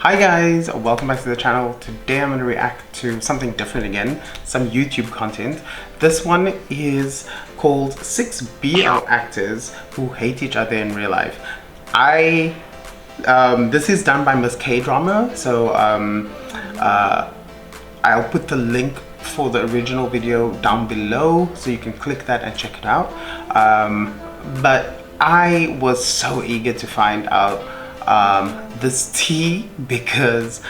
Hi guys, welcome back to the channel. Today I'm going to react to something different again, some YouTube content. This one is called 6 BL actors who hate each other in real life. This is done by Miss K Drama, so I'll put the link for the original video down below so you can click that and check it out. But I was so eager to find out this tea because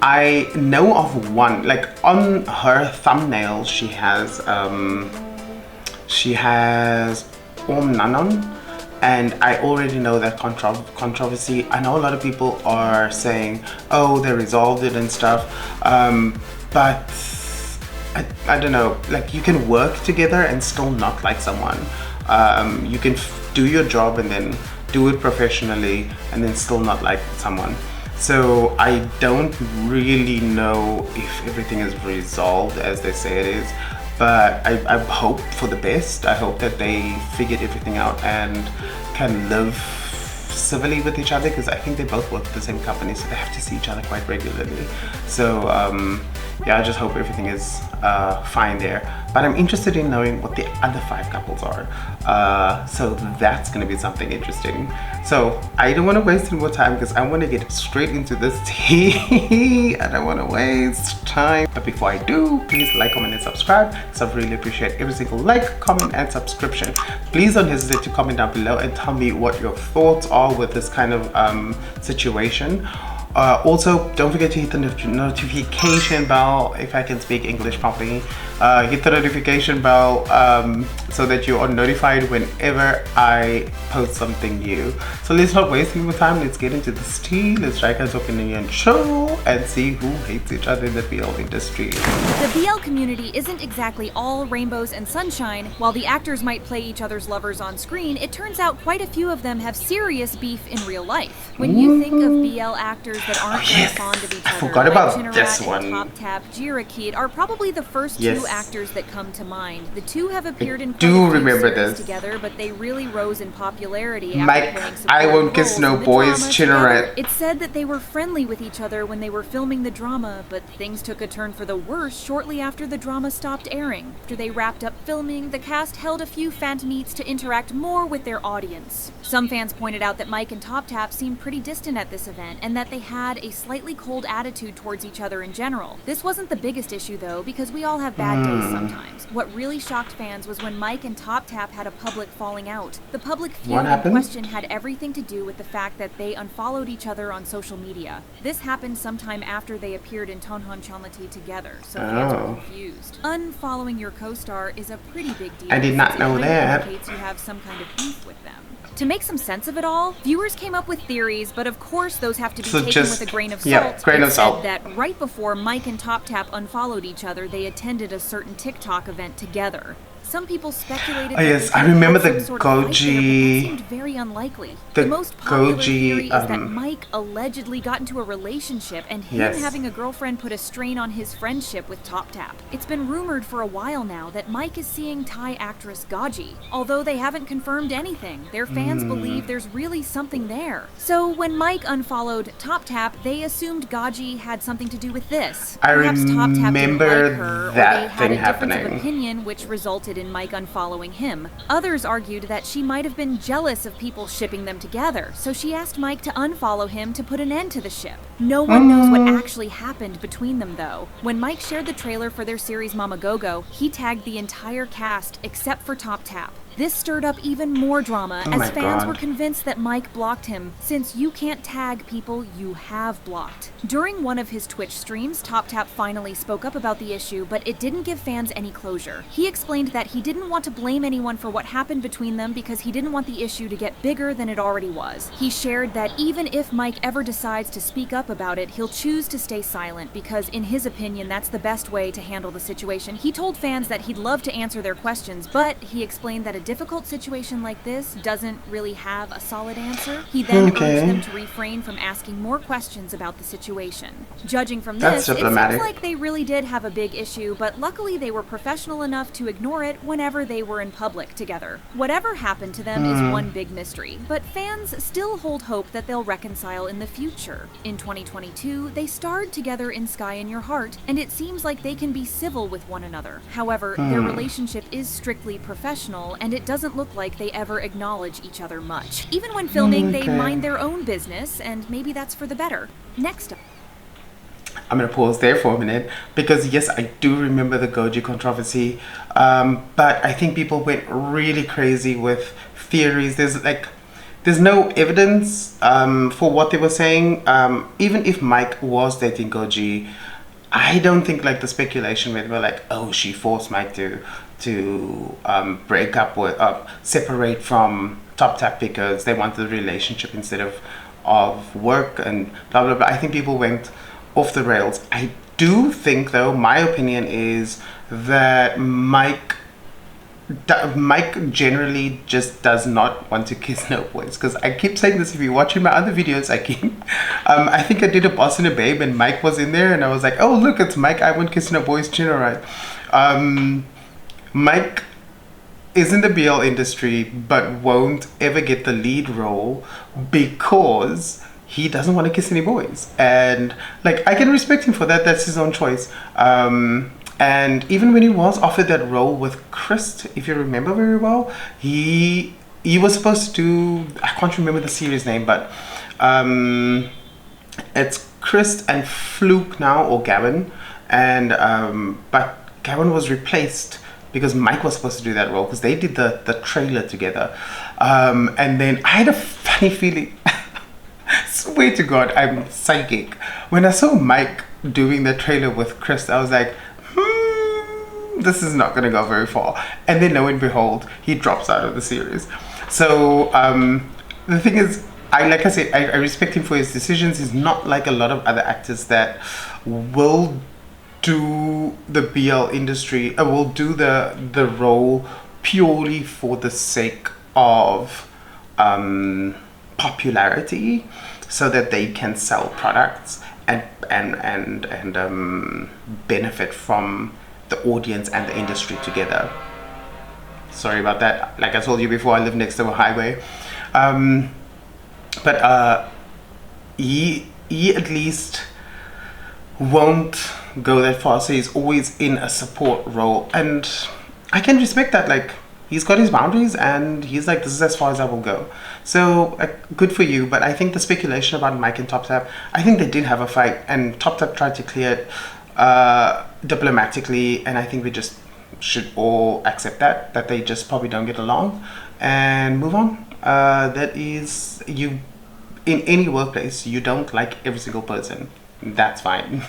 I know of one, like on her thumbnail she has Om Nanon, and I already know that controversy. I know a lot of people are saying, oh, they resolved it and stuff, but I don't know, like you can work together and still not like someone. You can do your job and then do it professionally and then still not like someone. So I don't really know if everything is resolved as they say it is, but I hope for the best. I hope that they figured everything out and can live civilly with each other, because I think they both work at the same company, so they have to see each other quite regularly. So yeah, I just hope everything is fine there. But I'm interested in knowing what the other 5 couples are. So that's gonna be something interesting. So I don't want to waste any more time because I want to get straight into this tea. I don't want to waste time. But before I do, please like, comment, and subscribe. So I really appreciate every single like, comment, and subscription. Please don't hesitate to comment down below and tell me what your thoughts are with this kind of situation. Also, don't forget to hit the notification bell, if I can speak English properly. Hit the notification bell so that you are notified whenever I post something new. So let's not waste any more time. Let's get into this tea. Let's try guys opening and show and see who hates each other in the BL industry. The BL community isn't exactly all rainbows and sunshine. While the actors might play each other's lovers on screen, it turns out quite a few of them have serious beef in real life. When you think of BL actors that aren't very fond of each other, I forgot about like this Chinnerat one. and Top Tap Jirakit are probably the first two actors that come to mind. The two have appeared in quite a few series together, but they really rose in popularity after playing I Won't Kiss roles No in the Boys, drama Chinnerat. together. It's said that they were friendly with each other when they were filming the drama, but things took a turn for the worse shortly after the drama stopped airing. After they wrapped up filming, the cast held a few fan meets to interact more with their audience. Some fans pointed out that Mike and Top Tap seemed pretty distant at this event, and that they had a slightly cold attitude towards each other in general. This wasn't the biggest issue though, because we all have bad days sometimes. What really shocked fans was when Mike and Top Tap had a public falling out. The public feud in question had everything to do with the fact that they unfollowed each other on social media. This happened sometime after they appeared in Tonhon Chanlati together, so fans were confused. Unfollowing your co-star is a pretty big deal. I did not know that. It indicates you have some kind of beef with them. To make some sense of it all, viewers came up with theories, but of course those have to be taken with a grain of salt. Yeah, grain of salt. Said that right before Mike and Top Tap unfollowed each other, they attended a certain TikTok event together. Some people speculated that yes, I remember the sort of Goji. That seemed very unlikely. The most popular theory is that Mike allegedly got into a relationship, and him having a girlfriend put a strain on his friendship with Top Tap. It's been rumored for a while now that Mike is seeing Thai actress Gaji. Although they haven't confirmed anything, their fans believe there's really something there. So when Mike unfollowed Top Tap, they assumed Gaji had something to do with this. Perhaps Top Tap didn't like her, or they had a difference of opinion, which resulted in Mike unfollowing him. Others argued that she might have been jealous of people shipping them together, so she asked Mike to unfollow him to put an end to the ship. No one knows what actually happened between them though. When Mike shared the trailer for their series Mama Gogo, he tagged the entire cast except for Top Tap. This stirred up even more drama as fans were convinced that Mike blocked him, since you can't tag people you have blocked. During one of his Twitch streams, Top Tap finally spoke up about the issue, but it didn't give fans any closure. He explained that he didn't want to blame anyone for what happened between them because he didn't want the issue to get bigger than it already was. He shared that even if Mike ever decides to speak up about it, he'll choose to stay silent because in his opinion that's the best way to handle the situation. He told fans that he'd love to answer their questions, but he explained that a difficult situation like this doesn't really have a solid answer, he then urged them to refrain from asking more questions about the situation. Judging from this, it seems like they really did have a big issue, but luckily they were professional enough to ignore it whenever they were in public together. Whatever happened to them is one big mystery, but fans still hold hope that they'll reconcile in the future. In 2022, they starred together in Sky in Your Heart, and it seems like they can be civil with one another. However, their relationship is strictly professional, and it doesn't look like they ever acknowledge each other much. Even when filming, they mind their own business, and maybe that's for the better. Next up. I'm going to pause there for a minute because yes, I do remember the Goji controversy, but I think people went really crazy with theories. There's no evidence for what they were saying. Even if Mike was dating Goji, I don't think like the speculation where they were like, oh, she forced Mike to break up with separate from Top Tap because they wanted a relationship instead of work and blah blah blah. I think people went off the rails. I do think though, my opinion is that Mike generally just does not want to kiss no boys, because I keep saying this. If you're watching my other videos, I think I did a Boss and a Babe and Mike was in there and I was like, oh look, it's Mike, I won't kiss no boys channel, right? Mike is in the BL industry but won't ever get the lead role because he doesn't want to kiss any boys, and like I can respect him for that. That's his own choice. And even when he was offered that role with Chris, if you remember very well, he was supposed to do, I can't remember the series name, but it's Chris and Fluke now, or Gavin, and but Gavin was replaced because Mike was supposed to do that role because they did the trailer together, and then I had a funny feeling. Swear to God, I'm psychic. When I saw Mike doing the trailer with Chris, I was like, this is not going to go very far. And then lo and behold, he drops out of the series. So the thing is, I respect him for his decisions. He's not like a lot of other actors that will do the BL industry, will do the role purely for the sake of popularity, so that they can sell products and benefit from the audience and the industry together. Sorry about that. Like I told you before, I live next to a highway. But he at least won't go that far, so he's always in a support role, and I can respect that. Like, he's got his boundaries and he's like, this is as far as I will go. So good for you. But I think the speculation about Mike and Top Tap, I think they did have a fight and Top Tap tried to clear it diplomatically, and I think we just should all accept that they just probably don't get along and move on. That is, you in any workplace, you don't like every single person. That's fine.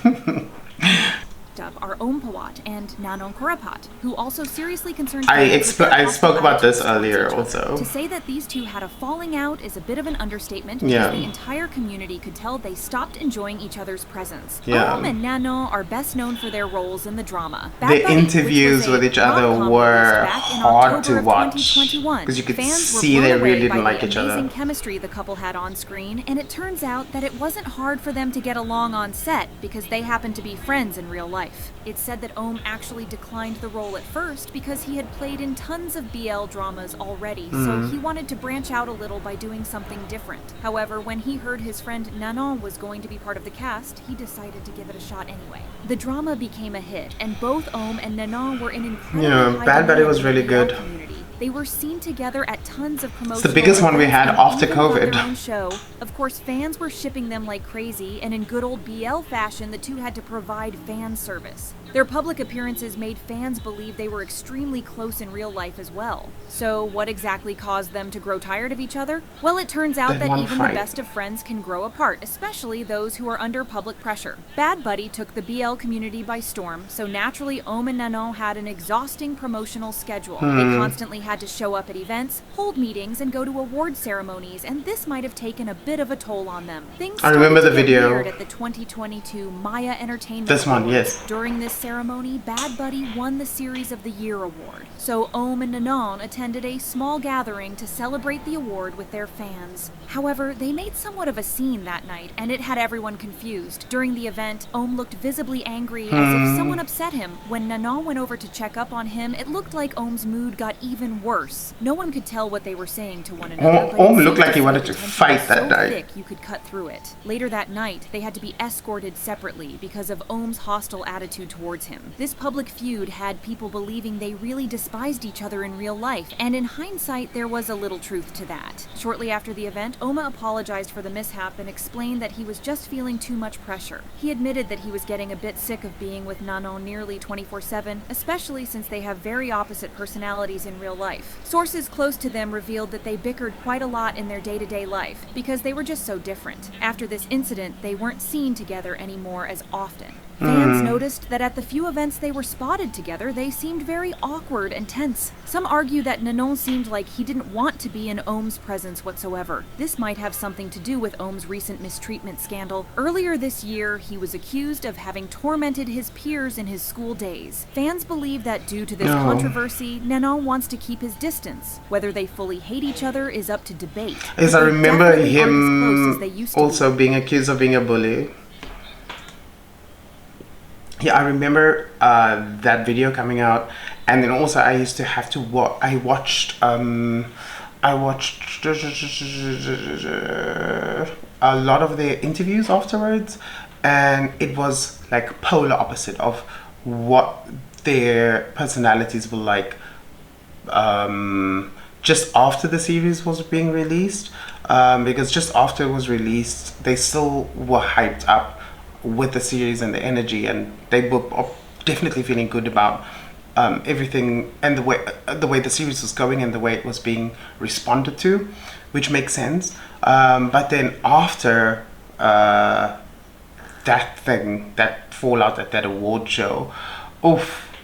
Are Om Pawat and Nanon Korapat, who also seriously concerned. I spoke about this earlier also. To say that these two had a falling out is a bit of an understatement, because the entire community could tell they stopped enjoying each other's presence. Om and Nanon are best known for their roles in the drama. The interviews with each other were hard to watch because you could see they really didn't like each other. The amazing chemistry the couple had on screen, and it turns out that it wasn't hard for them to get along on set because they happened to be friends in real life. It's said that Om actually declined the role at first because he had played in tons of BL dramas already, so he wanted to branch out a little by doing something different. However, when he heard his friend Nanon was going to be part of the cast, he decided to give it a shot anyway. The drama became a hit, and both Om and Nanon were in incredible high Bad Buddy was really good. Community. They were seen together at tons of promotions. It's the biggest one we had after COVID. Their own show. Of course, fans were shipping them like crazy, and in good old BL fashion, the two had to provide fan service. Their public appearances made fans believe they were extremely close in real life as well. So what exactly caused them to grow tired of each other? Well, it turns out that even the best of friends can grow apart, especially those who are under public pressure. Bad Buddy took the BL community by storm, so naturally Om and Nanon had an exhausting promotional schedule. They constantly had had to show up at events, hold meetings, and go to award ceremonies, and this might have taken a bit of a toll on them. Things I remember the video weird at the 2022 Maya Entertainment This one, Awards. yes. During this ceremony, Bad Buddy won the Series of the Year award. So Ohm and Nanon attended a small gathering to celebrate the award with their fans. However, they made somewhat of a scene that night, and it had everyone confused. During the event, Ohm looked visibly angry, as if someone upset him. When Nanon went over to check up on him, it looked like Ohm's mood got even worse. No one could tell what they were saying to one another. Ohm looked like he wanted to fight that night. Thick you could cut through it. Later that night, they had to be escorted separately because of Ohm's hostile attitude towards him. This public feud had people believing they really despised each other in real life, and in hindsight, there was a little truth to that. Shortly after the event, Ohma apologized for the mishap and explained that he was just feeling too much pressure. He admitted that he was getting a bit sick of being with Nanon nearly 24/7, especially since they have very opposite personalities in real life. Sources close to them revealed that they bickered quite a lot in their day-to-day life because they were just so different. After this incident, they weren't seen together anymore as often. Fans noticed that at the few events they were spotted together, they seemed very awkward and tense. Some argue that Nanon seemed like he didn't want to be in Ohm's presence whatsoever. This might have something to do with Ohm's recent mistreatment scandal. Earlier this year, he was accused of having tormented his peers in his school days. Fans believe that due to this controversy, Nanon wants to keep his distance. Whether they fully hate each other is up to debate. Yes, I remember him also being accused of being a bully. Yeah, I remember that video coming out, and then also I used to have to watch. I watched a lot of their interviews afterwards, and it was like polar opposite of what their personalities were like just after the series was being released. Because just after it was released, they still were hyped up with the series and the energy, and they were definitely feeling good about everything and the way the series was going and the way it was being responded to, which makes sense. But then after that fallout at that award show,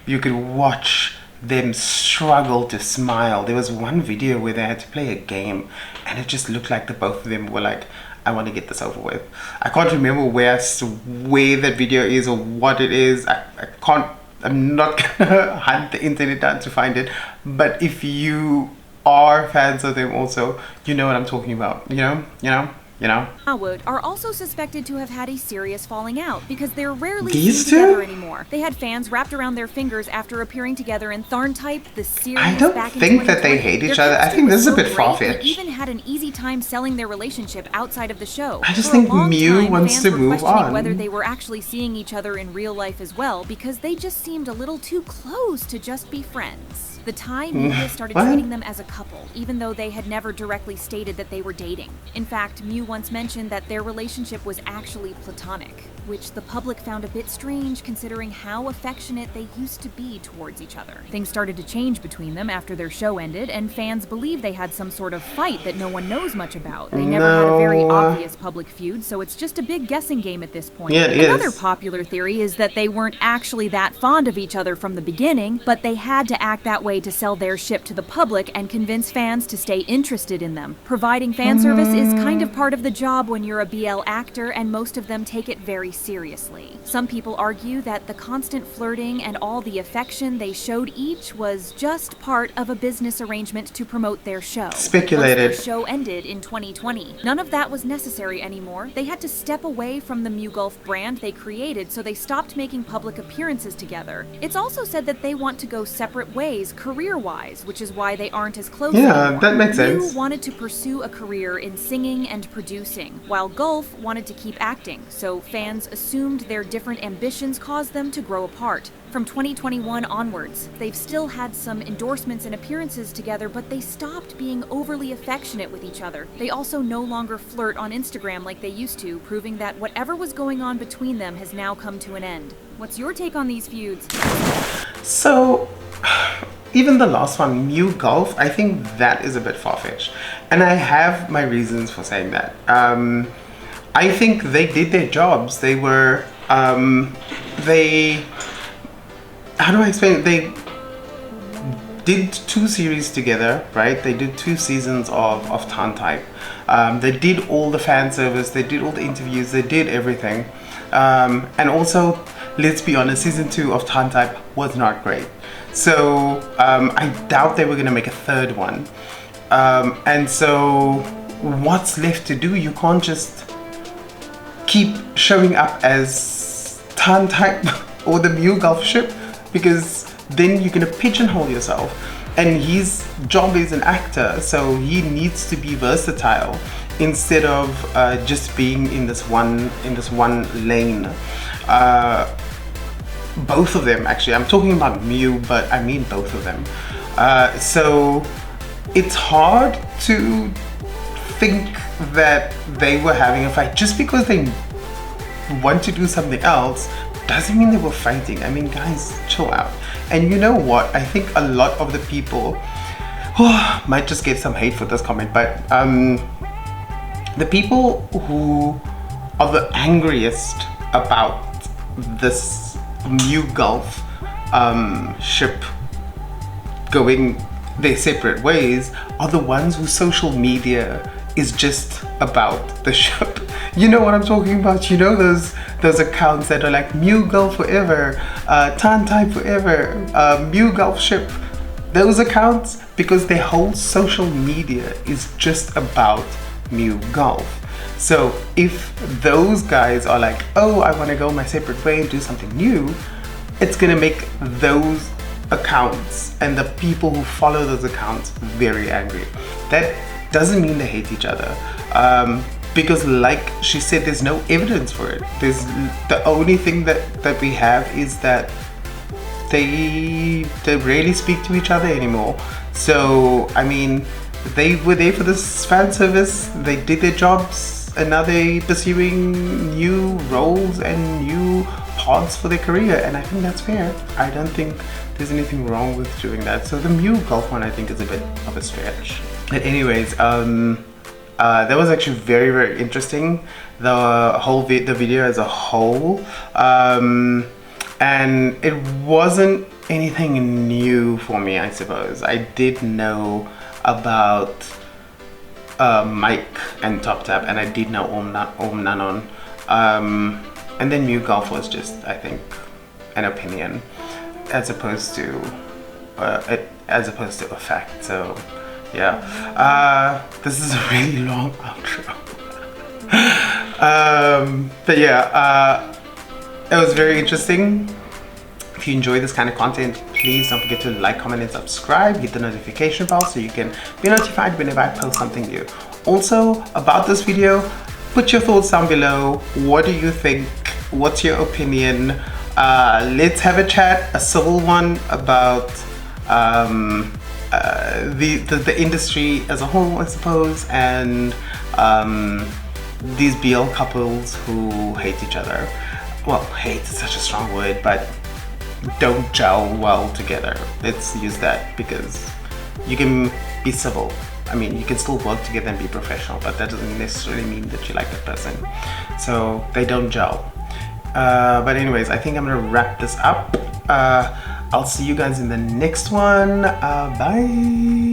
you could watch them struggle to smile. There was one video where they had to play a game, and it just looked like the both of them were like, I want to get this over with. I can't remember where that video is or what it is. I'm not gonna hunt the internet down to find it. But if you are fans of them also, you know what I'm talking about. You know? Wood are also suspected to have had a serious falling out because they're rarely These seen together two? anymore. They had fans wrapped around their fingers after appearing together in Tharntype, the series. I don't back in think that they 2020. hate each Their other. I chemistry think this was is a so bit great, far-fetched. they even had an easy time selling their relationship outside of the show. I just For a think long Mew time, wants fans to were move questioning on. whether they were actually seeing each other in real life as well because they just seemed a little too close to just be friends. The Thai media started What? treating them as a couple, even though they had never directly stated that they were dating. In fact, Mew once mentioned that their relationship was actually platonic, which the public found a bit strange considering how affectionate they used to be towards each other. Things started to change between them after their show ended, and fans believe they had some sort of fight that no one knows much about. They never had a very obvious public feud, so it's just a big guessing game at this point. Yeah, it Another is. popular theory is that they weren't actually that fond of each other from the beginning, but they had to act that way to sell their ship to the public and convince fans to stay interested in them. Providing fan service is kind of part of the job when you're a BL actor, and most of them take it very seriously. Some people argue that the constant flirting and all the affection they showed each was just part of a business arrangement to promote their show. Speculated. Once their show ended in 2020, none of that was necessary anymore. They had to step away from the Mew Golf brand they created, so they stopped making public appearances together. It's also said that they want to go separate ways career-wise, which is why they aren't as close anymore. that makes sense. Mew wanted to pursue a career in singing and producing, while Golf wanted to keep acting, so fans assumed their different ambitions caused them to grow apart. From 2021 onwards, they've still had some endorsements and appearances together, but they stopped being overly affectionate with each other. They also no longer flirt on Instagram like they used to, proving that whatever was going on between them has now come to an end. What's your take on these feuds? So, even the last one, Mew Golf, I think that is a bit far-fetched. And I have my reasons for saying that. I think they did their jobs. They were, how do I explain it? They did 2 series together, right? They did 2 seasons of Tan Type. They did all the fan service, they did all the interviews, they did everything. And also, let's be honest, season 2 of Tan Type was not great. So I doubt they were gonna make a 3rd one. And so what's left to do? You can't just keep showing up as Tan Type or the Mew Gulf ship, because then you're gonna pigeonhole yourself. And his job is an actor, so he needs to be versatile instead of just being in this one lane. Both of them, actually. I'm talking about Mew, but I mean both of them. So it's hard to think that they were having a fight. Just because they want to do something else doesn't mean they were fighting. I mean, guys, chill out. And you know what? I think a lot of the people might just get some hate for this comment, but the people who are the angriest about this Mew Gulf ship going their separate ways are the ones whose social media is just about the ship. You know what I'm talking about? You know those accounts that are like Mew Gulf forever, Tan Type forever, Mew Gulf ship. Those accounts, because their whole social media is just about Mew Gulf. So if those guys are like, oh, I want to go my separate way and do something new, it's gonna make those accounts and the people who follow those accounts very angry. That doesn't mean they hate each other, because like she said, there's no evidence for it. There's the only thing that we have is that they rarely speak to each other anymore. So I mean, they were there for this fan service, they did their jobs, and now they're pursuing new roles and new paths for their career, and I think that's fair. I don't think there's anything wrong with doing that. So the Mew Gulf one, I think, is a bit of a stretch. But anyways, that was actually very, very interesting. The video as a whole, and it wasn't anything new for me, I suppose. I did know about Mike and Top Tap, and I did know Om Nanon, and then Mew Gulf was just, I think, an opinion as opposed to a fact. So yeah, this is a really long outro. But yeah, it was very interesting. If you enjoy this kind of content, please don't forget to like, comment, and subscribe. Hit the notification bell so you can be notified whenever I post something new. Also, about this video, put your thoughts down below. What do you think? What's your opinion? Let's have a chat, a civil one, about the industry as a whole, I suppose, and these BL couples who hate each other. Well, hate is such a strong word, but don't gel well together. Let's use that, because you can be civil. I mean, you can still work together and be professional, but that doesn't necessarily mean that you like that person. So they don't gel. But anyways, I think I'm gonna wrap this up. I'll see you guys in the next one. Bye.